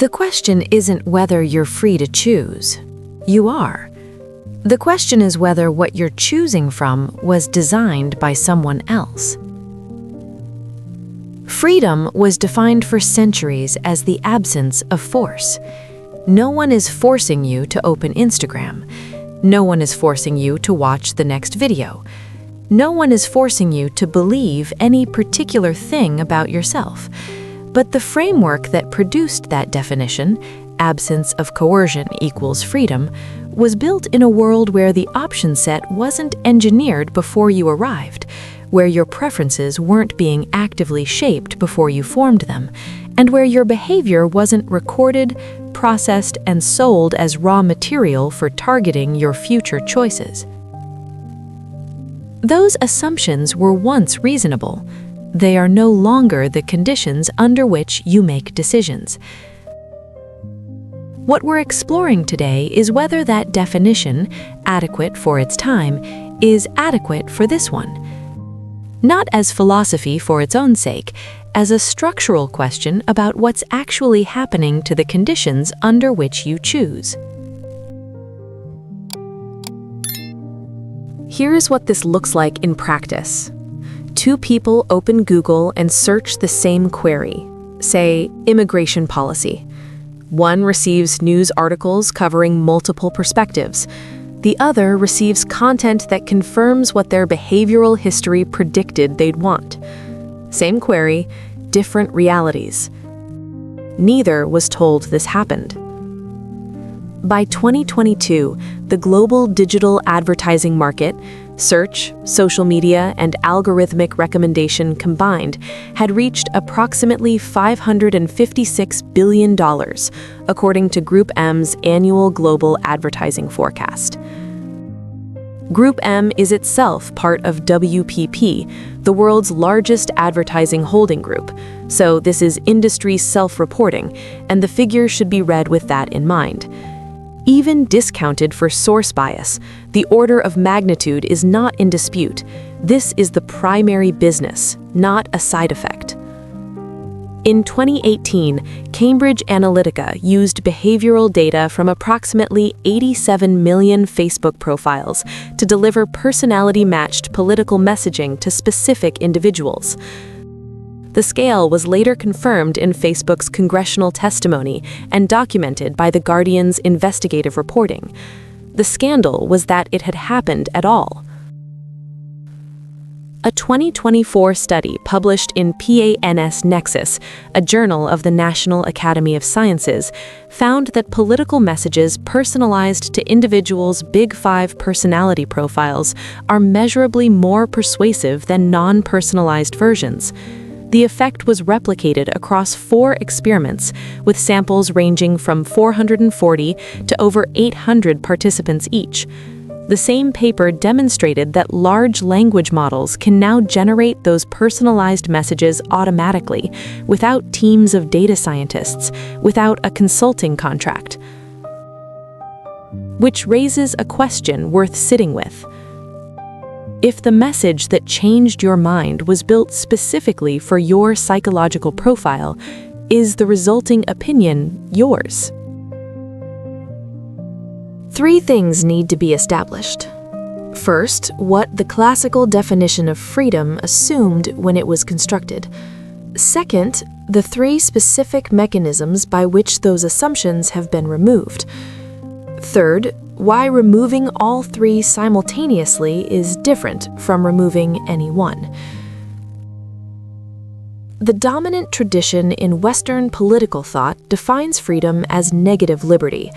The question isn't whether you're free to choose. You are. The question is whether what you're choosing from was designed by someone else. Freedom was defined for centuries as the absence of force. No one is forcing you to open Instagram. No one is forcing you to watch the next video. No one is forcing you to believe any particular thing about yourself. But the framework that produced that definition, absence of coercion equals freedom, was built in a world where the option set wasn't engineered before you arrived, where your preferences weren't being actively shaped before you formed them, and where your behavior wasn't recorded, processed, and sold as raw material for targeting your future choices. Those assumptions were once reasonable. They are no longer the conditions under which you make decisions. What we're exploring today is whether that definition, adequate for its time, is adequate for this one. Not as philosophy for its own sake, as a structural question about what's actually happening to the conditions under which you choose. Here's what this looks like in practice. Two people open Google and search the same query, say, immigration policy. One receives news articles covering multiple perspectives. The other receives content that confirms what their behavioral history predicted they'd want. Same query, different realities. Neither was told this happened. By 2022, the global digital advertising market, search, social media, and algorithmic recommendation combined, had reached approximately $556 billion, according to Group M's annual global advertising forecast. Group M is itself part of WPP, the world's largest advertising holding group, so this is industry self-reporting, and the figure should be read with that in mind. Even discounted for source bias, the order of magnitude is not in dispute. This is the primary business, not a side effect. In 2018, Cambridge Analytica used behavioral data from approximately 87 million Facebook profiles to deliver personality-matched political messaging to specific individuals. The scale was later confirmed in Facebook's congressional testimony and documented by The Guardian's investigative reporting. The scandal was that it had happened at all. A 2024 study published in PANS Nexus, a journal of the National Academy of Sciences, found that political messages personalized to individuals' Big Five personality profiles are measurably more persuasive than non-personalized versions. The effect was replicated across 4 experiments, with samples ranging from 440 to over 800 participants each. The same paper demonstrated that large language models can now generate those personalized messages automatically, without teams of data scientists, without a consulting contract. Which raises a question worth sitting with. If the message that changed your mind was built specifically for your psychological profile, is the resulting opinion yours? 3 things need to be established. First, what the classical definition of freedom assumed when it was constructed. Second, the 3 specific mechanisms by which those assumptions have been removed. Third, why removing all 3 simultaneously is different from removing any one. The dominant tradition in Western political thought defines freedom as negative liberty.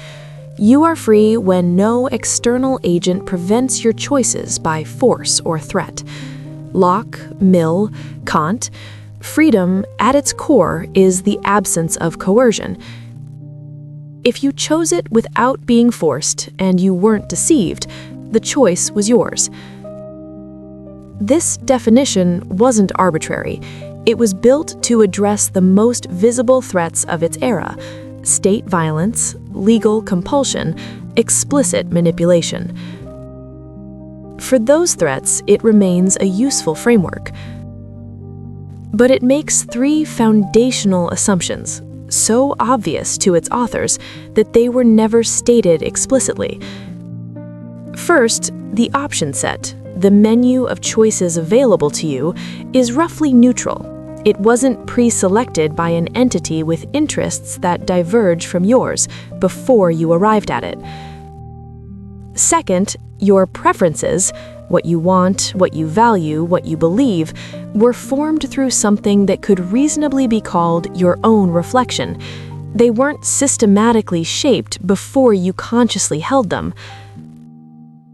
You are free when no external agent prevents your choices by force or threat. Locke, Mill, Kant, freedom at its core is the absence of coercion. If you chose it without being forced and you weren't deceived, the choice was yours. This definition wasn't arbitrary. It was built to address the most visible threats of its era: state violence, legal compulsion, explicit manipulation. For those threats, it remains a useful framework. But it makes 3 foundational assumptions: so obvious to its authors that they were never stated explicitly. First, the option set, the menu of choices available to you, is roughly neutral. It wasn't pre-selected by an entity with interests that diverge from yours before you arrived at it. Second, your preferences, what you want, what you value, what you believe, were formed through something that could reasonably be called your own reflection. They weren't systematically shaped before you consciously held them.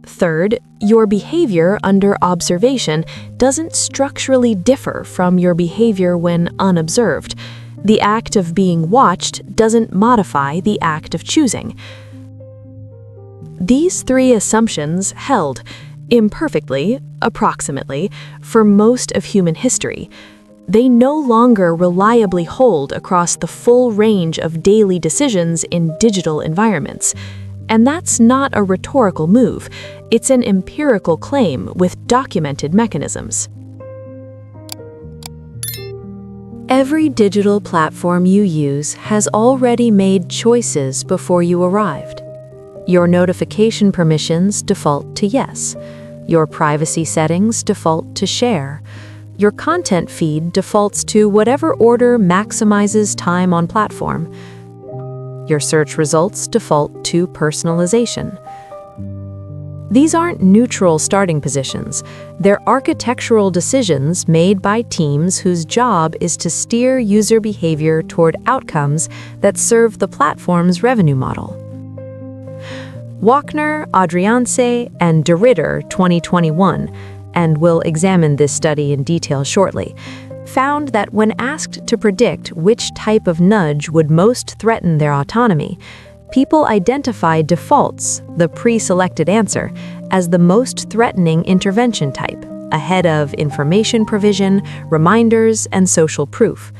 Third, your behavior under observation doesn't structurally differ from your behavior when unobserved. The act of being watched doesn't modify the act of choosing. These three assumptions held, imperfectly, approximately, for most of human history. They no longer reliably hold across the full range of daily decisions in digital environments. And that's not a rhetorical move. It's an empirical claim with documented mechanisms. Every digital platform you use has already made choices before you arrived. Your notification permissions default to yes. Your privacy settings default to share. Your content feed defaults to whatever order maximizes time on platform. Your search results default to personalization. These aren't neutral starting positions. They're architectural decisions made by teams whose job is to steer user behavior toward outcomes that serve the platform's revenue model. Wachner, Adrianse, and De Ritter, 2021, and we'll examine this study in detail shortly, found that when asked to predict which type of nudge would most threaten their autonomy, people identify defaults, the pre-selected answer, as the most threatening intervention type, ahead of information provision, reminders, and social proof.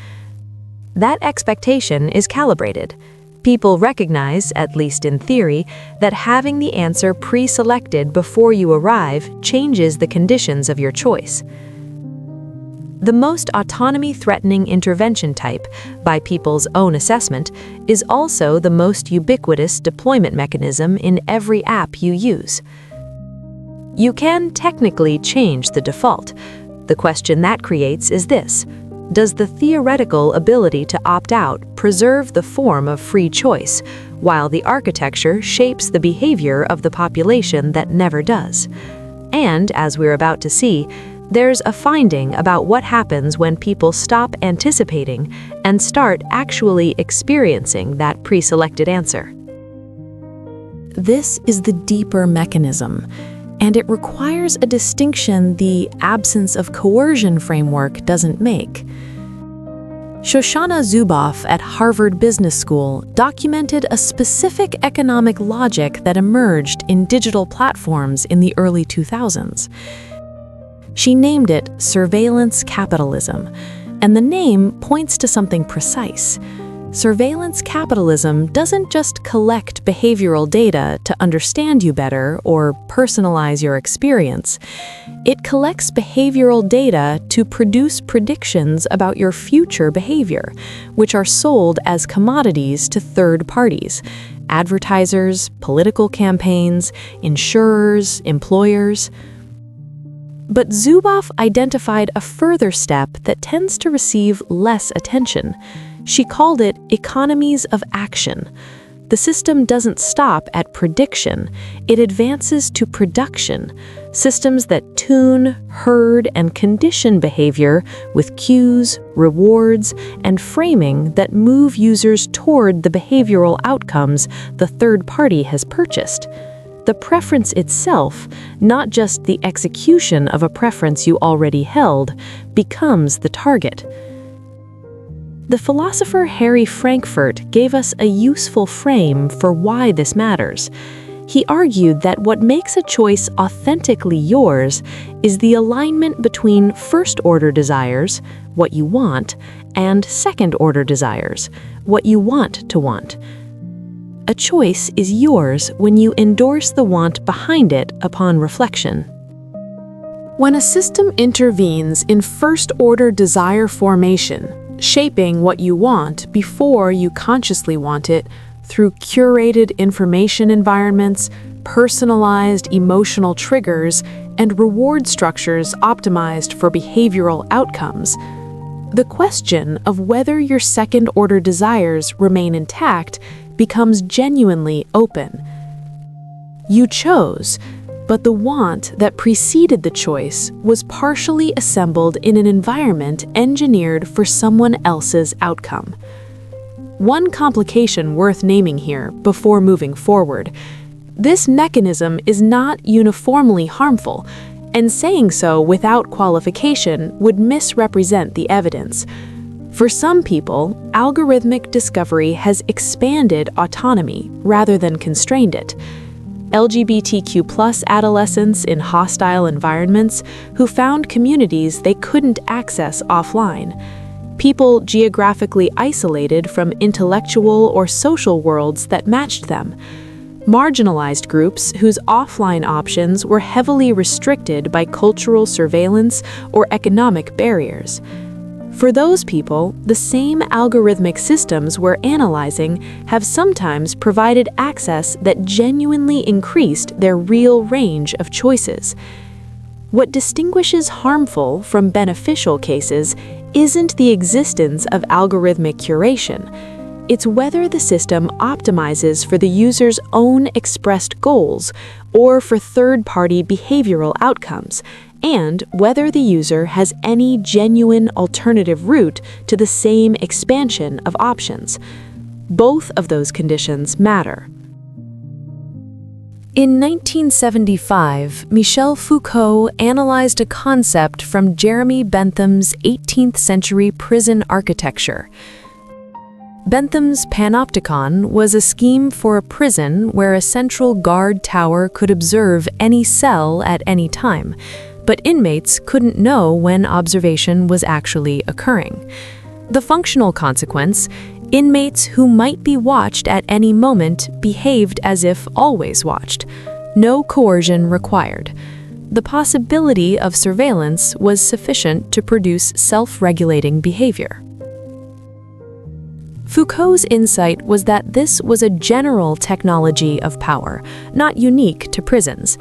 That expectation is calibrated. People recognize, at least in theory, that having the answer pre-selected before you arrive changes the conditions of your choice. The most autonomy-threatening intervention type, by people's own assessment, is also the most ubiquitous deployment mechanism in every app you use. You can technically change the default. The question that creates is this: does the theoretical ability to opt out preserve the form of free choice, while the architecture shapes the behavior of the population that never does? And, as we're about to see, there's a finding about what happens when people stop anticipating and start actually experiencing that pre-selected answer. This is the deeper mechanism, and it requires a distinction the absence of coercion framework doesn't make. Shoshana Zuboff at Harvard Business School documented a specific economic logic that emerged in digital platforms in the early 2000s. She named it surveillance capitalism, and the name points to something precise. Surveillance capitalism doesn't just collect behavioral data to understand you better or personalize your experience. It collects behavioral data to produce predictions about your future behavior, which are sold as commodities to third parties: advertisers, political campaigns, insurers, employers. But Zuboff identified a further step that tends to receive less attention. She called it economies of action. The system doesn't stop at prediction, it advances to production, systems that tune, herd, and condition behavior with cues, rewards, and framing that move users toward the behavioral outcomes the third party has purchased. The preference itself, not just the execution of a preference you already held, becomes the target. The philosopher Harry Frankfurt gave us a useful frame for why this matters. He argued that what makes a choice authentically yours is the alignment between first-order desires, what you want, and second-order desires, what you want to want. A choice is yours when you endorse the want behind it upon reflection. When a system intervenes in first-order desire formation, shaping what you want before you consciously want it through curated information environments, personalized emotional triggers, and reward structures optimized for behavioral outcomes. The question of whether your second-order desires remain intact becomes genuinely open. You chose, but the want that preceded the choice was partially assembled in an environment engineered for someone else's outcome. One complication worth naming here before moving forward: this mechanism is not uniformly harmful, and saying so without qualification would misrepresent the evidence. For some people, algorithmic discovery has expanded autonomy rather than constrained it. LGBTQ+ adolescents in hostile environments who found communities they couldn't access offline. People geographically isolated from intellectual or social worlds that matched them. Marginalized groups whose offline options were heavily restricted by cultural surveillance or economic barriers. For those people, the same algorithmic systems we're analyzing have sometimes provided access that genuinely increased their real range of choices. What distinguishes harmful from beneficial cases isn't the existence of algorithmic curation. It's whether the system optimizes for the user's own expressed goals or for third-party behavioral outcomes, and whether the user has any genuine alternative route to the same expansion of options. Both of those conditions matter. In 1975, Michel Foucault analyzed a concept from Jeremy Bentham's 18th-century prison architecture. Bentham's panopticon was a scheme for a prison where a central guard tower could observe any cell at any time, but inmates couldn't know when observation was actually occurring. The functional consequence: inmates who might be watched at any moment behaved as if always watched. No coercion required. The possibility of surveillance was sufficient to produce self-regulating behavior. Foucault's insight was that this was a general technology of power, not unique to prisons.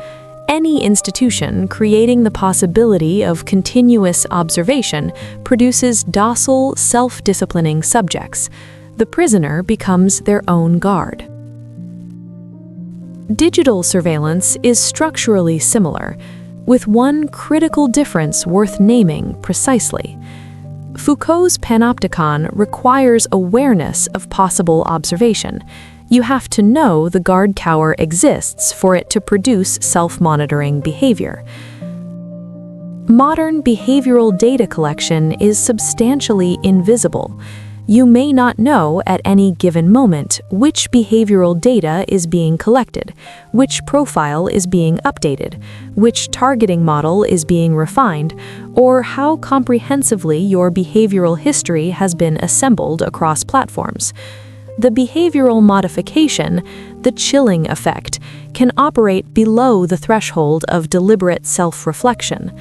Any institution creating the possibility of continuous observation produces docile, self-disciplining subjects. The prisoner becomes their own guard. Digital surveillance is structurally similar, with one critical difference worth naming precisely. Foucault's panopticon requires awareness of possible observation. You have to know the guard tower exists for it to produce self-monitoring behavior. Modern behavioral data collection is substantially invisible. You may not know at any given moment which behavioral data is being collected, which profile is being updated, which targeting model is being refined, or how comprehensively your behavioral history has been assembled across platforms. The behavioral modification, the chilling effect, can operate below the threshold of deliberate self-reflection.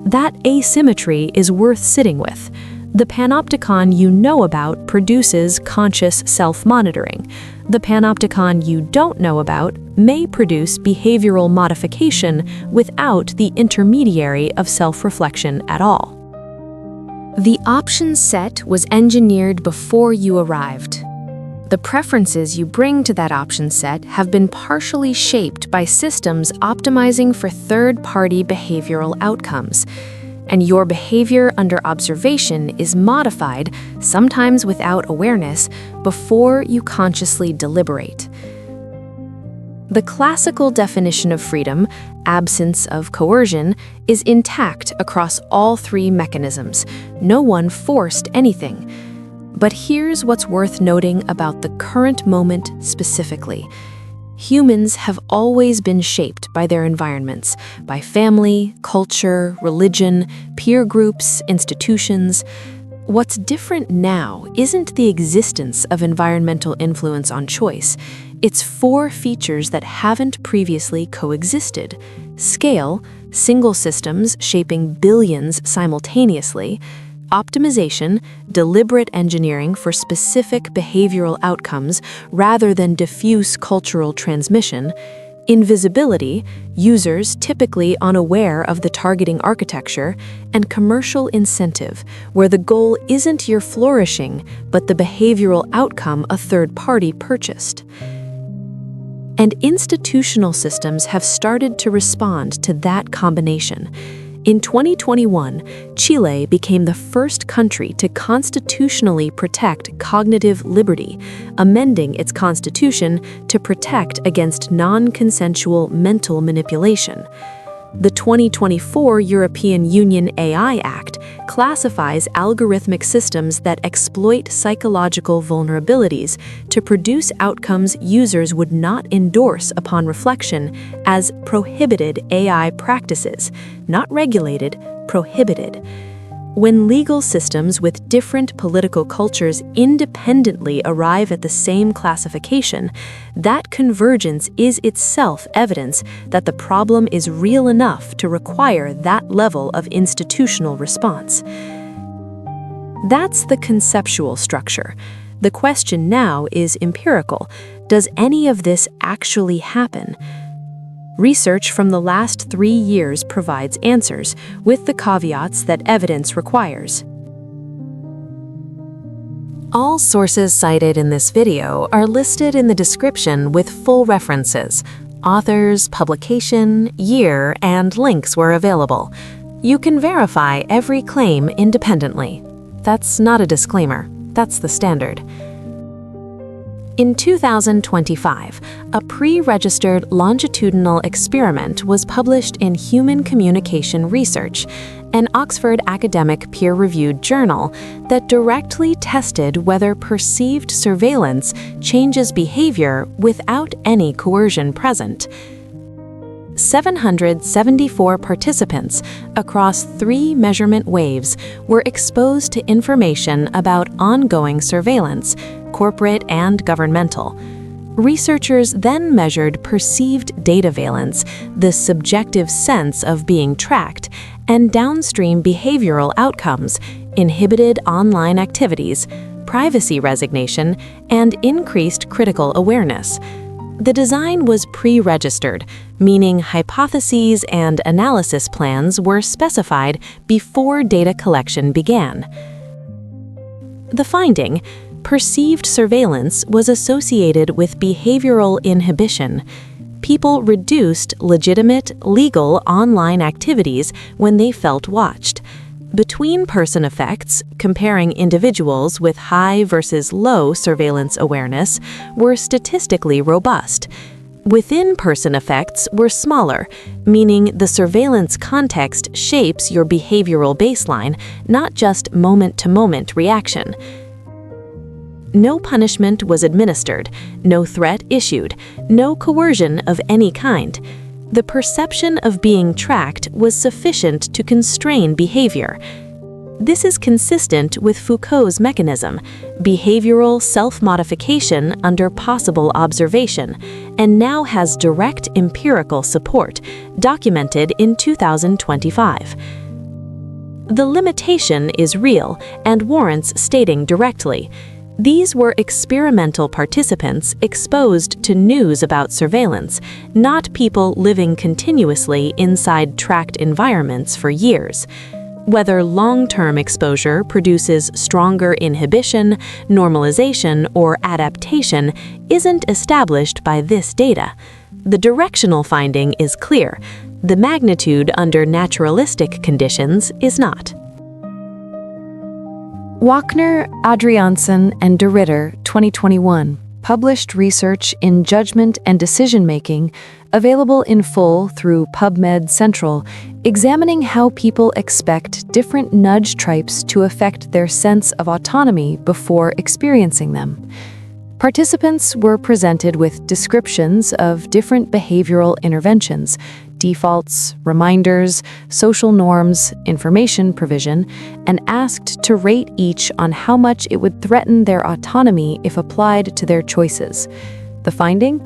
That asymmetry is worth sitting with. The panopticon you know about produces conscious self-monitoring. The panopticon you don't know about may produce behavioral modification without the intermediary of self-reflection at all. The option set was engineered before you arrived. The preferences you bring to that option set have been partially shaped by systems optimizing for third-party behavioral outcomes. And your behavior under observation is modified, sometimes without awareness, before you consciously deliberate. The classical definition of freedom, absence of coercion, is intact across all three mechanisms. No one forced anything. But here's what's worth noting about the current moment specifically. Humans have always been shaped by their environments, by family, culture, religion, peer groups, institutions. What's different now isn't the existence of environmental influence on choice. It's four features that haven't previously coexisted: scale, single systems shaping billions simultaneously; Optimization, deliberate engineering for specific behavioral outcomes rather than diffuse cultural transmission. Invisibility, users typically unaware of the targeting architecture. And commercial incentive, where the goal isn't your flourishing, but the behavioral outcome a third party purchased. And institutional systems have started to respond to that combination. In 2021, Chile became the first country to constitutionally protect cognitive liberty, amending its constitution to protect against non-consensual mental manipulation. The 2024 European Union AI Act classifies algorithmic systems that exploit psychological vulnerabilities to produce outcomes users would not endorse upon reflection as prohibited AI practices, not regulated, prohibited. When legal systems with different political cultures independently arrive at the same classification, that convergence is itself evidence that the problem is real enough to require that level of institutional response. That's the conceptual structure. The question now is empirical. Does any of this actually happen? Research from the last 3 years provides answers, with the caveats that evidence requires. All sources cited in this video are listed in the description with full references. Authors, publication, year, and links were available. You can verify every claim independently. That's not a disclaimer. That's the standard. In 2025, a pre-registered longitudinal experiment was published in Human Communication Research, an Oxford academic peer-reviewed journal that directly tested whether perceived surveillance changes behavior without any coercion present. 774 participants across 3 measurement waves were exposed to information about ongoing surveillance, corporate and governmental. Researchers then measured perceived data valence, the subjective sense of being tracked, and downstream behavioral outcomes, inhibited online activities, privacy resignation, and increased critical awareness. The design was pre-registered, meaning hypotheses and analysis plans were specified before data collection began. The finding: perceived surveillance was associated with behavioral inhibition. People reduced legitimate, legal online activities when they felt watched. Between-person effects, comparing individuals with high versus low surveillance awareness, were statistically robust. Within-person effects were smaller, meaning the surveillance context shapes your behavioral baseline, not just moment-to-moment reaction. No punishment was administered, no threat issued, no coercion of any kind. The perception of being tracked was sufficient to constrain behavior. This is consistent with Foucault's mechanism, behavioral self-modification under possible observation, and now has direct empirical support, documented in 2025. The limitation is real and warrants stating directly. These were experimental participants exposed to news about surveillance, not people living continuously inside tracked environments for years. Whether long-term exposure produces stronger inhibition, normalization, or adaptation isn't established by this data. The directional finding is clear. The magnitude under naturalistic conditions is not. Wachner, Adrianson, and De Ritter, 2021, published research in Judgment and Decision-Making, available in full through PubMed Central, examining how people expect different nudge types to affect their sense of autonomy before experiencing them. Participants were presented with descriptions of different behavioral interventions, defaults, reminders, social norms, information provision, and asked to rate each on how much it would threaten their autonomy if applied to their choices. The finding?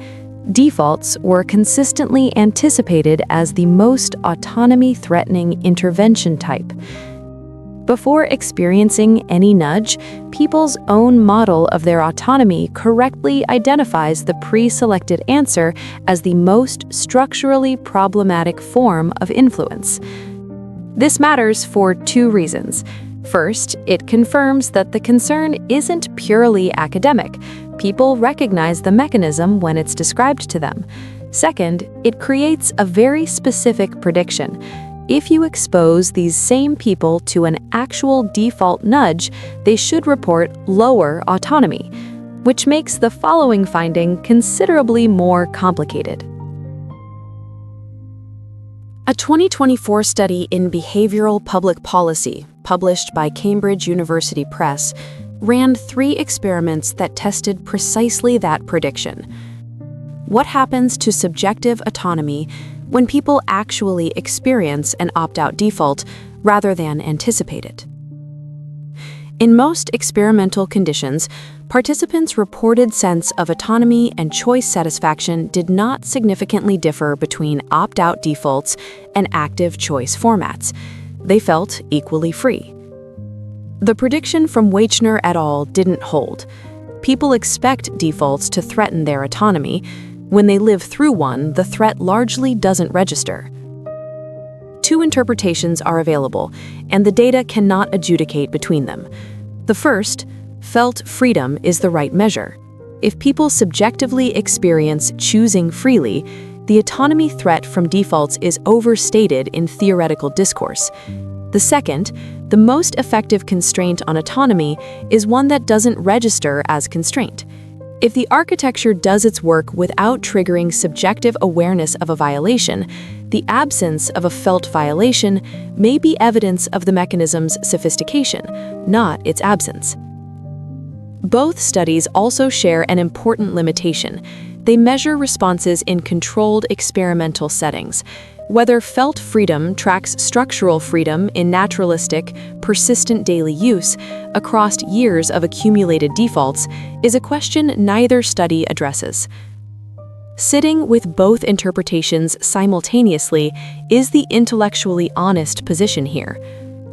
Defaults were consistently anticipated as the most autonomy-threatening intervention type. Before experiencing any nudge, people's own model of their autonomy correctly identifies the pre-selected answer as the most structurally problematic form of influence. This matters for two reasons. First, it confirms that the concern isn't purely academic. People recognize the mechanism when it's described to them. Second, it creates a very specific prediction. If you expose these same people to an actual default nudge, they should report lower autonomy, which makes the following finding considerably more complicated. A 2024 study in Behavioral Public Policy, published by Cambridge University Press, ran 3 experiments that tested precisely that prediction. What happens to subjective autonomy when people actually experience an opt-out default rather than anticipate it? In most experimental conditions, participants' reported sense of autonomy and choice satisfaction did not significantly differ between opt-out defaults and active choice formats. They felt equally free. The prediction from Weichner et al. Didn't hold. People expect defaults to threaten their autonomy. When they live through one, the threat largely doesn't register. 2 interpretations are available, and the data cannot adjudicate between them. The first, felt freedom is the right measure. If people subjectively experience choosing freely, the autonomy threat from defaults is overstated in theoretical discourse. The second, the most effective constraint on autonomy is one that doesn't register as constraint. If the architecture does its work without triggering subjective awareness of a violation, the absence of a felt violation may be evidence of the mechanism's sophistication, not its absence. Both studies also share an important limitation. They measure responses in controlled experimental settings. Whether felt freedom tracks structural freedom in naturalistic, persistent daily use across years of accumulated defaults is a question neither study addresses. Sitting with both interpretations simultaneously is the intellectually honest position here.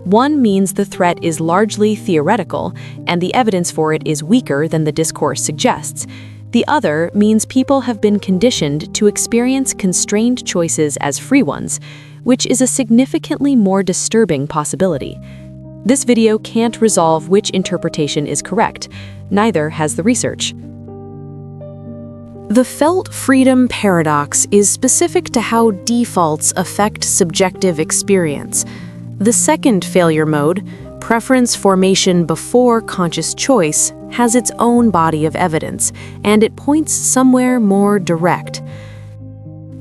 One means the threat is largely theoretical, and the evidence for it is weaker than the discourse suggests. The other means people have been conditioned to experience constrained choices as free ones, which is a significantly more disturbing possibility. This video can't resolve which interpretation is correct. Neither has the research. The felt freedom paradox is specific to how defaults affect subjective experience. The second failure mode, preference formation before conscious choice, has its own body of evidence, and it points somewhere more direct.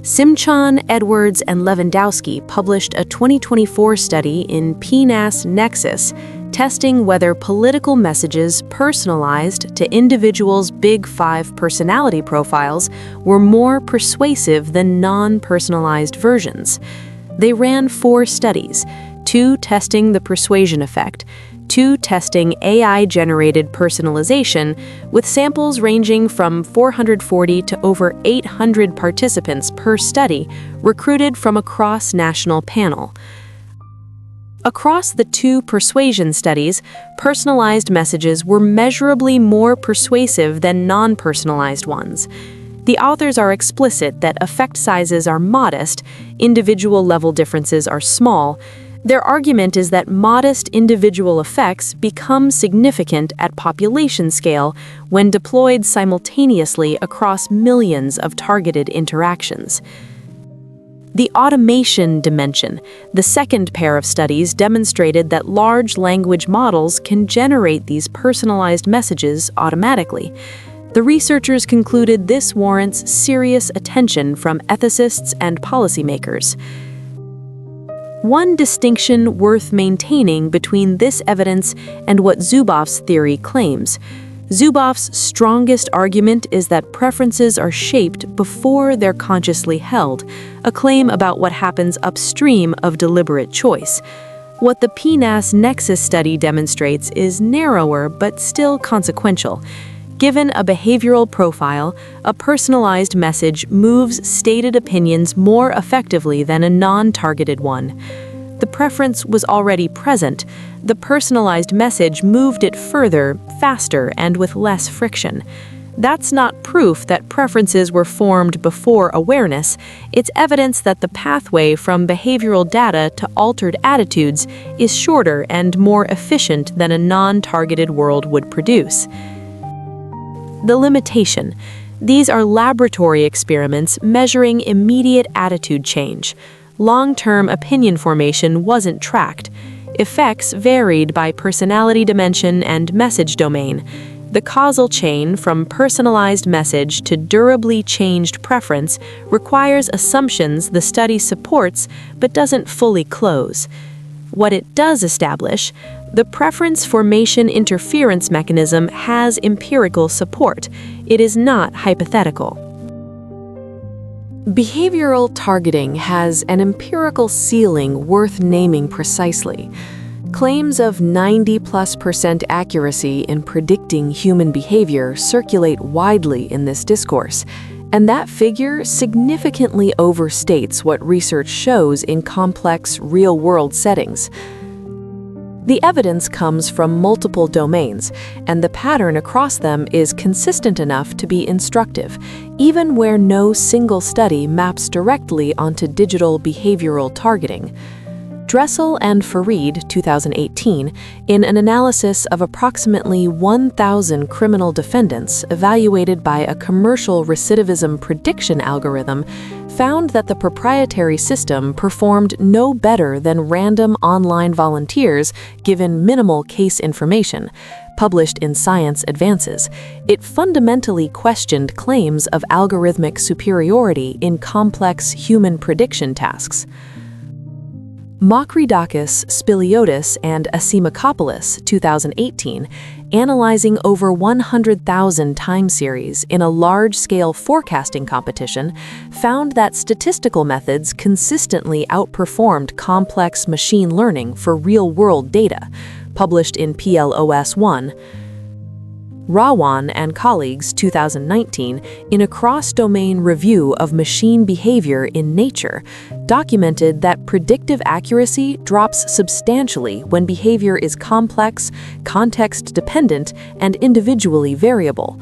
Simchan, Edwards, and Lewandowski published a 2024 study in PNAS Nexus, testing whether political messages personalized to individuals' Big Five personality profiles were more persuasive than non-personalized versions. They ran 4 studies, 2 testing the persuasion effect, 2 testing AI-generated personalization, with samples ranging from 440 to over 800 participants per study, recruited from a cross-national panel. Across the 2 persuasion studies, personalized messages were measurably more persuasive than non-personalized ones. The authors are explicit that effect sizes are modest, individual level differences are small. Their argument is that modest individual effects become significant at population scale when deployed simultaneously across millions of targeted interactions. The automation dimension, the second pair of studies, demonstrated that large language models can generate these personalized messages automatically. The researchers concluded this warrants serious attention from ethicists and policymakers. One distinction worth maintaining between this evidence and what Zuboff's theory claims. Zuboff's strongest argument is that preferences are shaped before they're consciously held, a claim about what happens upstream of deliberate choice. What the PNAS Nexus study demonstrates is narrower but still consequential. Given a behavioral profile, a personalized message moves stated opinions more effectively than a non-targeted one. The preference was already present. The personalized message moved it further, faster, and with less friction. That's not proof that preferences were formed before awareness. It's evidence that the pathway from behavioral data to altered attitudes is shorter and more efficient than a non-targeted world would produce. The limitation. These are laboratory experiments measuring immediate attitude change. Long-term opinion formation wasn't tracked. Effects varied by personality dimension and message domain. The causal chain from personalized message to durably changed preference requires assumptions the study supports but doesn't fully close. What it does establish, the preference formation interference mechanism has empirical support. It is not hypothetical. Behavioral targeting has an empirical ceiling worth naming precisely. Claims of 90+% accuracy in predicting human behavior circulate widely in this discourse, and that figure significantly overstates what research shows in complex, real-world settings. The evidence comes from multiple domains, and the pattern across them is consistent enough to be instructive, even where no single study maps directly onto digital behavioral targeting. Dressel and Fareed, 2018, in an analysis of approximately 1,000 criminal defendants evaluated by a commercial recidivism prediction algorithm, found that the proprietary system performed no better than random online volunteers given minimal case information. Published in Science Advances, it fundamentally questioned claims of algorithmic superiority in complex human prediction tasks. Makridakis, Spiliotis, and Asimakopoulos, 2018, analyzing over 100,000 time series in a large-scale forecasting competition, found that statistical methods consistently outperformed complex machine learning for real-world data, published in PLOS 1. Rawan and colleagues, 2019, in a cross-domain review of machine behavior in Nature, documented that predictive accuracy drops substantially when behavior is complex, context-dependent, and individually variable.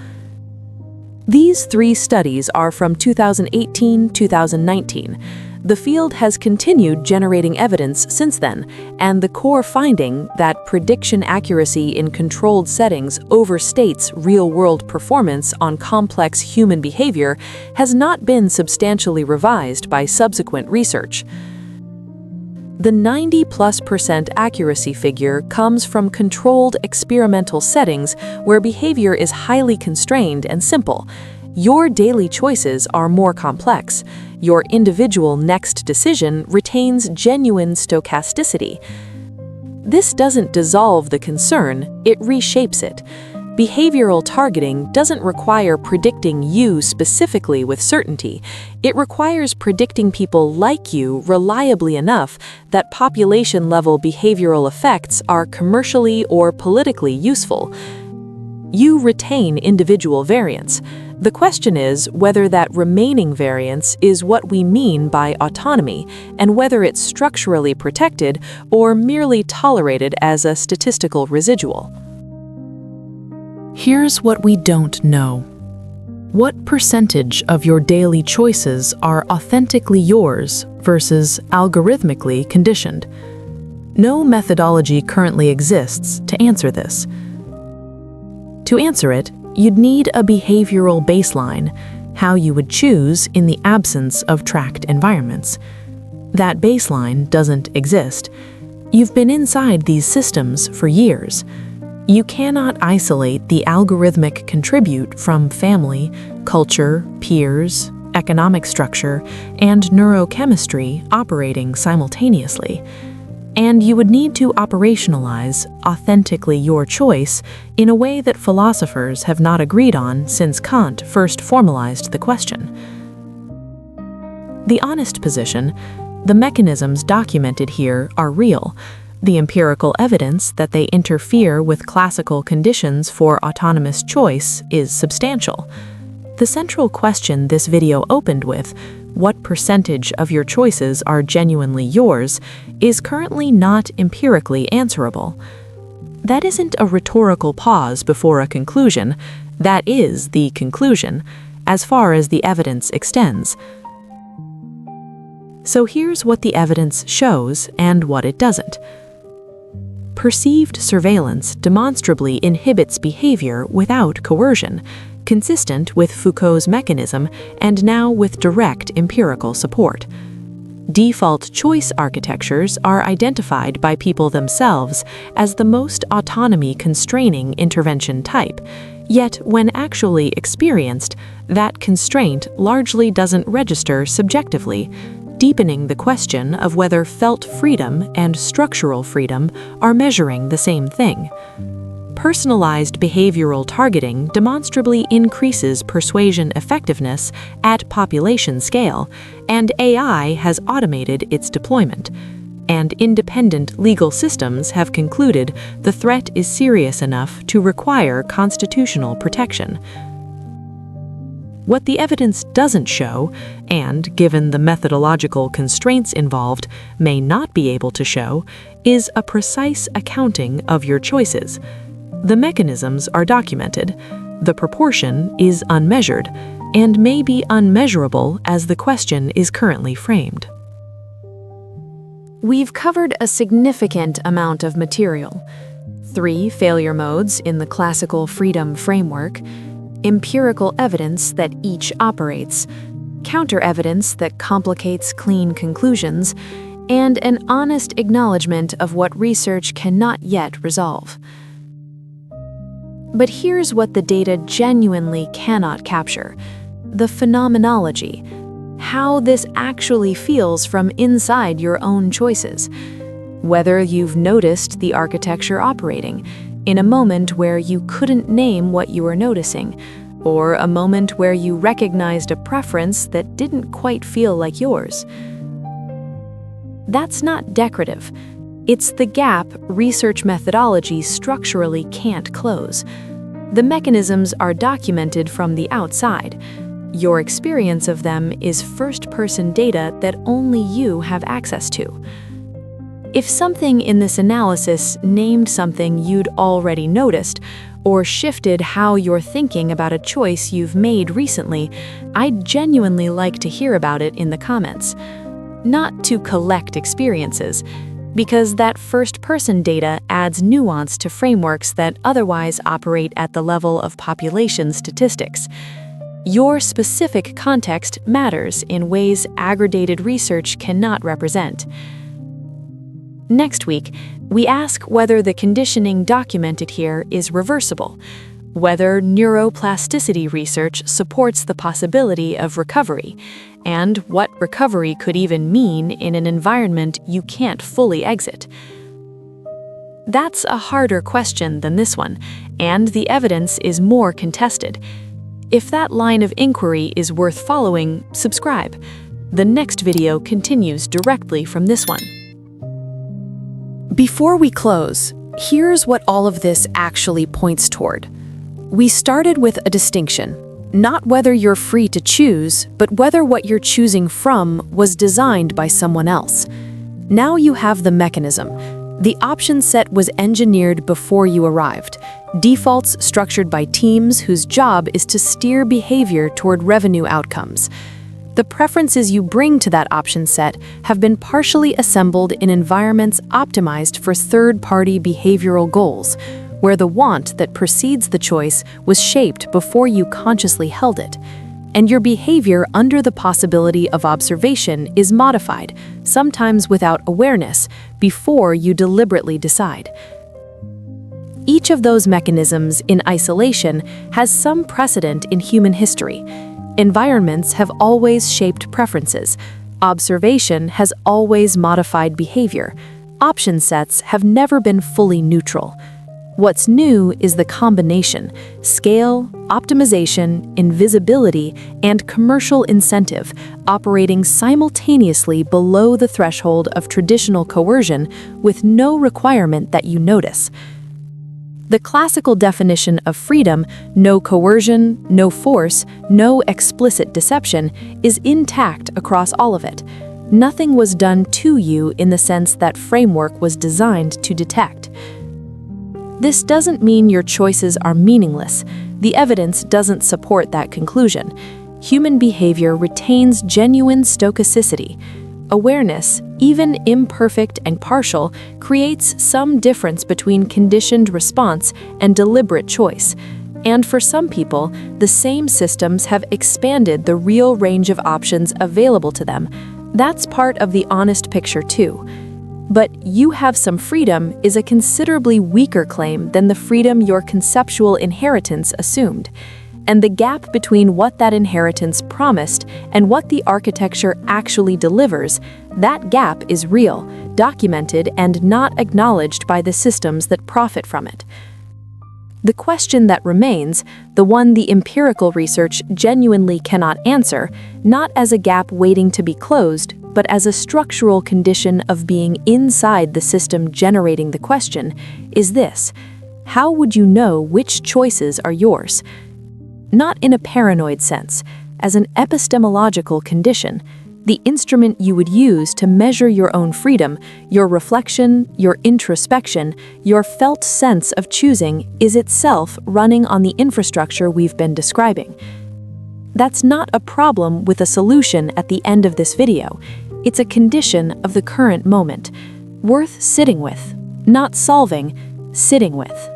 These three studies are from 2018-2019. The field has continued generating evidence since then, and the core finding that prediction accuracy in controlled settings overstates real-world performance on complex human behavior has not been substantially revised by subsequent research. The 90+% accuracy figure comes from controlled experimental settings where behavior is highly constrained and simple. Your daily choices are more complex. Your individual next decision retains genuine stochasticity. This doesn't dissolve the concern, it reshapes it. Behavioral targeting doesn't require predicting you specifically with certainty. It requires predicting people like you reliably enough that population-level behavioral effects are commercially or politically useful. You retain individual variance. The question is whether that remaining variance is what we mean by autonomy, and whether it's structurally protected or merely tolerated as a statistical residual. Here's what we don't know. What percentage of your daily choices are authentically yours versus algorithmically conditioned? No methodology currently exists to answer this. To answer it, you'd need a behavioral baseline, how you would choose in the absence of tracked environments. That baseline doesn't exist. You've been inside these systems for years. You cannot isolate the algorithmic contribute from family, culture, peers, economic structure, and neurochemistry operating simultaneously. And you would need to operationalize authentically your choice in a way that philosophers have not agreed on since Kant first formalized the question. The honest position, the mechanisms documented here are real. The empirical evidence that they interfere with classical conditions for autonomous choice is substantial. The central question this video opened with, what percentage of your choices are genuinely yours, is currently not empirically answerable. That isn't a rhetorical pause before a conclusion. That is the conclusion, as far as the evidence extends. So here's what the evidence shows and what it doesn't. Perceived surveillance demonstrably inhibits behavior without coercion, consistent with Foucault's mechanism and now with direct empirical support. Default choice architectures are identified by people themselves as the most autonomy-constraining intervention type, yet when actually experienced, that constraint largely doesn't register subjectively, deepening the question of whether felt freedom and structural freedom are measuring the same thing. Personalized behavioral targeting demonstrably increases persuasion effectiveness at population scale, and AI has automated its deployment. And independent legal systems have concluded the threat is serious enough to require constitutional protection. What the evidence doesn't show, and given the methodological constraints involved, may not be able to show, is a precise accounting of your choices. The mechanisms are documented, the proportion is unmeasured, and may be unmeasurable as the question is currently framed. We've covered a significant amount of material. 3 failure modes in the classical freedom framework, empirical evidence that each operates, counter-evidence that complicates clean conclusions, and an honest acknowledgement of what research cannot yet resolve. But here's what the data genuinely cannot capture: the phenomenology, how this actually feels from inside your own choices. Whether you've noticed the architecture operating in a moment where you couldn't name what you were noticing, or a moment where you recognized a preference that didn't quite feel like yours. That's not decorative. It's the gap research methodology structurally can't close. The mechanisms are documented from the outside. Your experience of them is first-person data that only you have access to. If something in this analysis named something you'd already noticed, or shifted how you're thinking about a choice you've made recently, I'd genuinely like to hear about it in the comments. Not to collect experiences, because that first-person data adds nuance to frameworks that otherwise operate at the level of population statistics. Your specific context matters in ways aggregated research cannot represent. Next week, we ask whether the conditioning documented here is reversible, whether neuroplasticity research supports the possibility of recovery, and what recovery could even mean in an environment you can't fully exit. That's a harder question than this one, and the evidence is more contested. If that line of inquiry is worth following, subscribe. The next video continues directly from this one. Before we close, here's what all of this actually points toward. We started with a distinction, not whether you're free to choose, but whether what you're choosing from was designed by someone else. Now you have the mechanism. The option set was engineered before you arrived. Defaults structured by teams whose job is to steer behavior toward revenue outcomes. The preferences you bring to that option set have been partially assembled in environments optimized for third-party behavioral goals, where the want that precedes the choice was shaped before you consciously held it. And your behavior under the possibility of observation is modified, sometimes without awareness, before you deliberately decide. Each of those mechanisms in isolation has some precedent in human history. Environments have always shaped preferences. Observation has always modified behavior. Option sets have never been fully neutral. What's new is the combination: scale, optimization, invisibility, and commercial incentive operating simultaneously below the threshold of traditional coercion with no requirement that you notice. The classical definition of freedom, no coercion, no force, no explicit deception, is intact across all of it. Nothing was done to you in the sense that framework was designed to detect. This doesn't mean your choices are meaningless. The evidence doesn't support that conclusion. Human behavior retains genuine stochasticity. Awareness, even imperfect and partial, creates some difference between conditioned response and deliberate choice. And for some people, the same systems have expanded the real range of options available to them. That's part of the honest picture too. But "you have some freedom" is a considerably weaker claim than the freedom your conceptual inheritance assumed. And the gap between what that inheritance promised and what the architecture actually delivers, that gap is real, documented, and not acknowledged by the systems that profit from it. The question that remains, the one the empirical research genuinely cannot answer, not as a gap waiting to be closed, but as a structural condition of being inside the system generating the question, is this: how would you know which choices are yours? Not in a paranoid sense, as an epistemological condition, the instrument you would use to measure your own freedom, your reflection, your introspection, your felt sense of choosing is itself running on the infrastructure we've been describing. That's not a problem with a solution at the end of this video. It's a condition of the current moment, worth sitting with, not solving, sitting with.